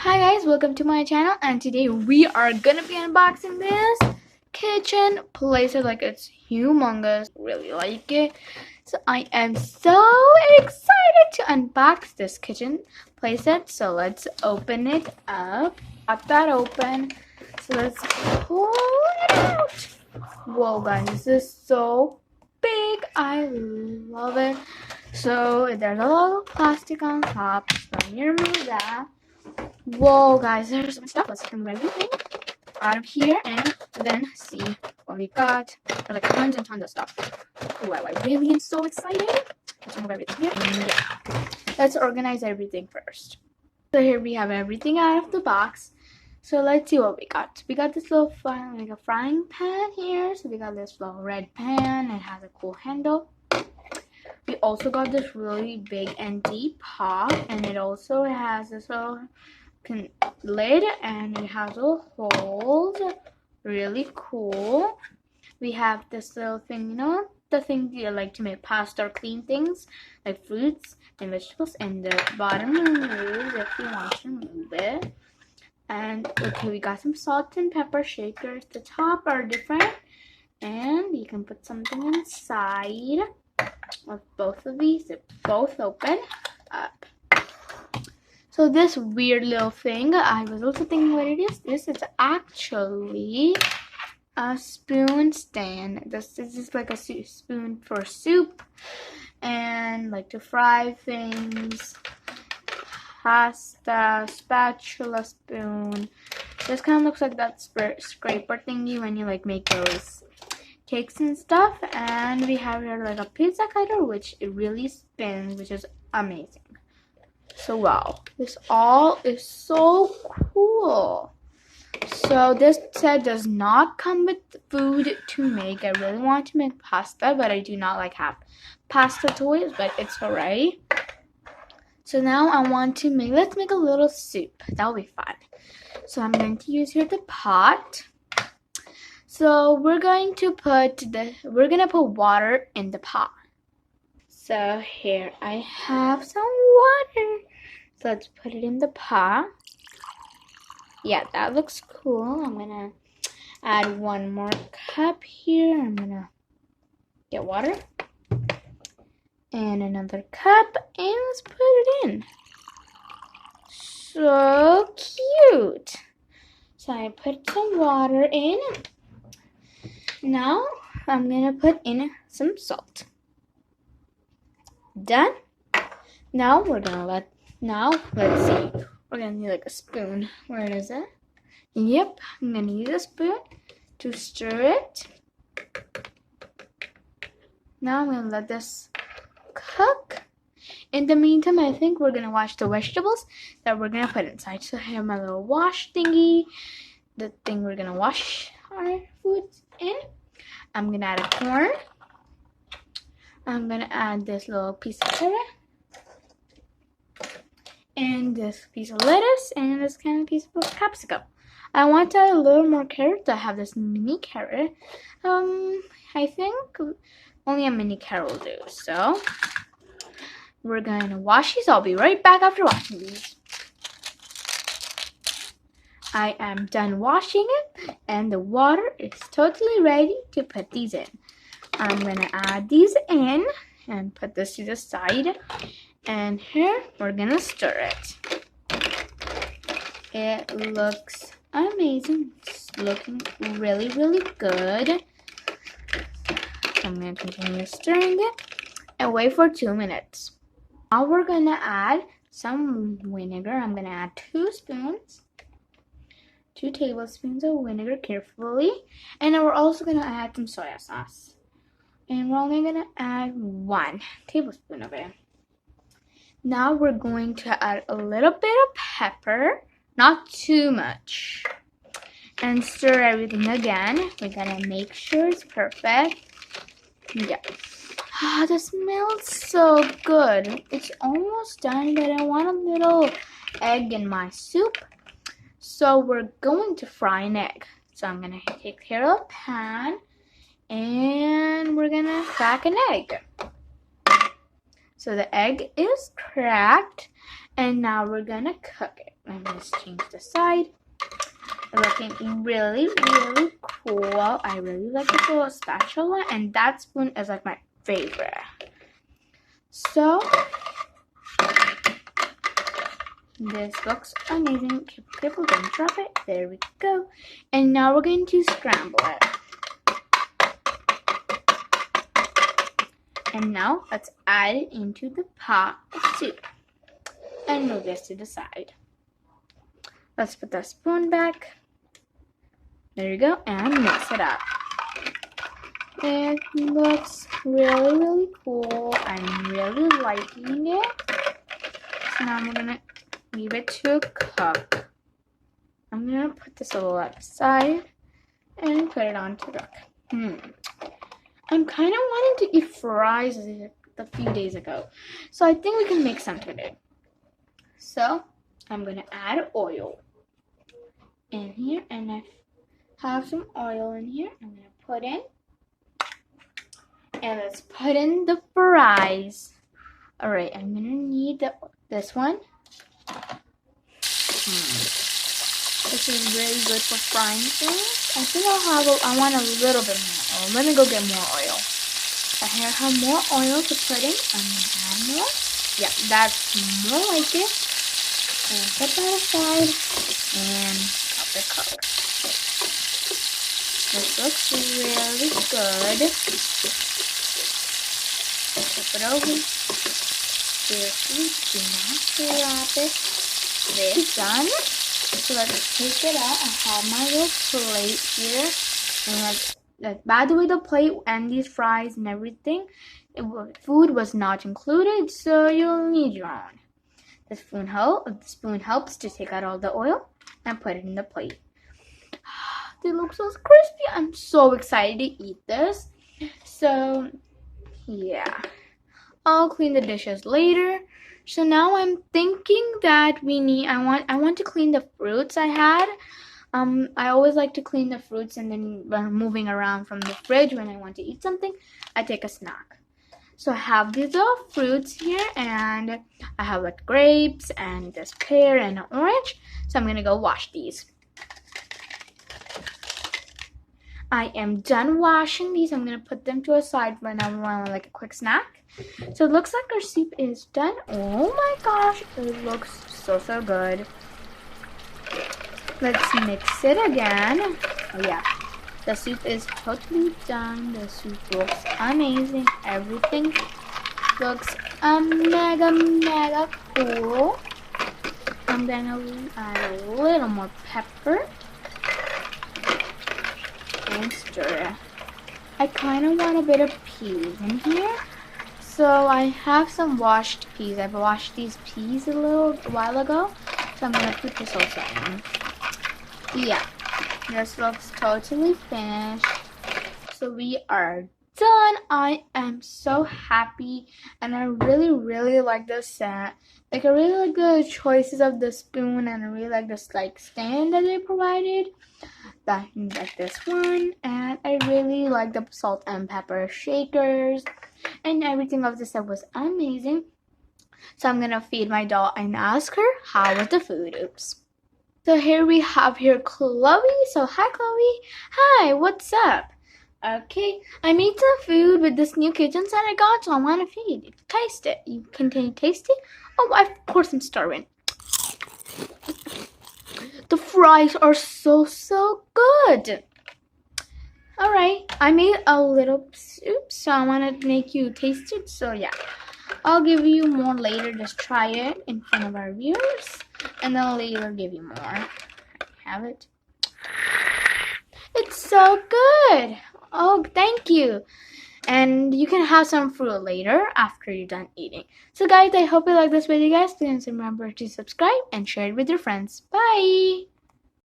Hi guys, welcome to my channel, and today we are gonna be unboxing this kitchen playset. Like, it's humongous, really like it. So I am so excited to unbox this kitchen playset. So let's open it up. Got that open. So let's pull it out. Whoa guys, this is so big. I love it. So there's a lot of plastic on top. So let me remove that. Whoa guys, there's some stuff. Let's remove everything out of here and then see what we got. There's like tons and tons of stuff. Wow, I really am so excited. Let's remove everything here. And yeah, let's organize everything first. So here we have everything out of the box. So let's see what we got. We got this little like a frying pan here. So we got this little red pan. It has a cool handle. We also got this really big and deep pot, and it also has this little lid, and it has a holes. Really cool. We have this little thing, you know, the thing you like to make pasta or clean things like fruits and vegetables, and the bottom removes if you want to remove it. And okay, we got some salt and pepper shakers. The top are different, and you can put something inside of both of these. They both open up. So this weird little thing, I was also thinking what it is. This is actually a spoon stand. This is just like a spoon for soup and like to fry things. Pasta, spatula spoon. This kind of looks like that scraper thingy when you like make those cakes and stuff. And we have here like a pizza cutter, which it really spins, which is amazing. So wow, this all is so cool. So this set does not come with food to make. I really want to make pasta, but I do not like have pasta toys, but it's alright. So now I want to let's make a little soup. That'll be fun. So I'm going to use here the pot. So we're gonna put water in the pot. So here I have some water. So let's put it in the pot. Yeah, that looks cool. I'm gonna add one more cup here. I'm gonna get water. And another cup, and let's put it in. So cute. So I put some water in. Now I'm gonna put in some salt. Done. Now let's see. We're gonna need like a spoon. Where is it? Yep, I'm gonna use a spoon to stir it. Now I'm gonna let this cook. In the meantime, I think we're gonna wash the vegetables that we're gonna put inside. So I have my little wash thingy, the thing we're gonna wash our foods in. I'm gonna add a corn. I'm gonna add this little piece of carrot, and this piece of lettuce, and this kind of piece of capsicum. I want to add a little more carrots. I have this mini carrot. I think only a mini carrot will do. So we're gonna wash these. I'll be right back after washing these. I am done washing it, and the water is totally ready to put these in. I'm gonna add these in and put this to the side. And here we're gonna stir it. It looks amazing. It's looking really, really good. I'm gonna continue stirring it and wait for 2 minutes. Now we're gonna add some vinegar. I'm gonna add 2 tablespoons of vinegar carefully. And then we're also gonna add some soy sauce. And we're only gonna add 1 tablespoon of it. Now we're going to add a little bit of pepper, not too much, and stir everything again. We're gonna make sure it's perfect. Yeah. Ah, the smells so good. It's almost done, but I want a little egg in my soup. So we're going to fry an egg. So I'm gonna take care of a pan, and we're gonna crack an egg. So the egg is cracked, and now we're gonna cook it. I'm going to change the side. Looking really, really cool. I really like this little spatula, and that spoon is like my favorite. So this looks amazing. Careful, don't drop it. There we go. And now we're going to scramble it. And now let's add it into the pot of soup and move this to the side. Let's put the spoon back. There you go, and mix it up. It looks really, really cool. I'm really liking it. So now I'm gonna leave it to cook. I'm gonna put this a little aside and put it on to cook. I'm kind of wanting to eat fries a few days ago, so I think we can make some today. So I'm gonna add oil in here, and I have some oil in here. I'm gonna put in, and let's put in the fries. All right, I'm gonna need this one. This is really good for frying things. I think I want a little bit more oil. Let me go get more oil. I have more oil to put in. I'm gonna add more. Yeah, that's more like it. And put that aside and help it cook. This looks really good. Flip it over. Seriously, do not drop it. This done. So let's take it out. I have my little plate here. And by the way, the plate and these fries and everything, food was not included, so you'll need your own. The spoon helps to take out all the oil and put it in the plate. They look so crispy. I'm so excited to eat this. So, yeah. I'll clean the dishes later. So now I'm thinking that I want to clean the fruits I had. I always like to clean the fruits, and then when I'm moving around from the fridge when I want to eat something, I take a snack. So I have these little fruits here, and I have like grapes and this pear and an orange. So I'm gonna go wash these. I am done washing these. I'm gonna put them to a side when I want like a quick snack. So it looks like our soup is done. Oh my gosh, it looks so good. Let's mix it again. Oh yeah, the soup is totally done. The soup looks amazing. Everything looks mega cool. I'm gonna add a little more pepper and stir it. I kind of want a bit of peas in here. So I have some washed peas. I've washed these peas a while ago. So I'm going to put this also in. Yeah, this looks totally finished. So we are done. I am so happy, and I really like this set. Like, I really like the choices of the spoon, and I really like this like stand that they provided. Like this one, and I really like the salt and pepper shakers, and everything of the set was amazing. So I'm gonna feed my doll and ask her how was the food. Oops. So here we have Chloe. So hi Chloe. Hi, what's up? Okay, I made some food with this new kitchen set I got, so I want to feed you. Taste it. Can you taste it? Oh, of course I'm starving. The fries are so good. Alright, I made a little soup, so I want to make you taste it. So yeah, I'll give you more later. Just try it in front of our viewers, and then I'll later give you more. I have it. It's so good. Oh, thank you. And you can have some fruit later after you're done eating. So guys, I hope you like this video, guys. Please remember to subscribe and share it with your friends. Bye.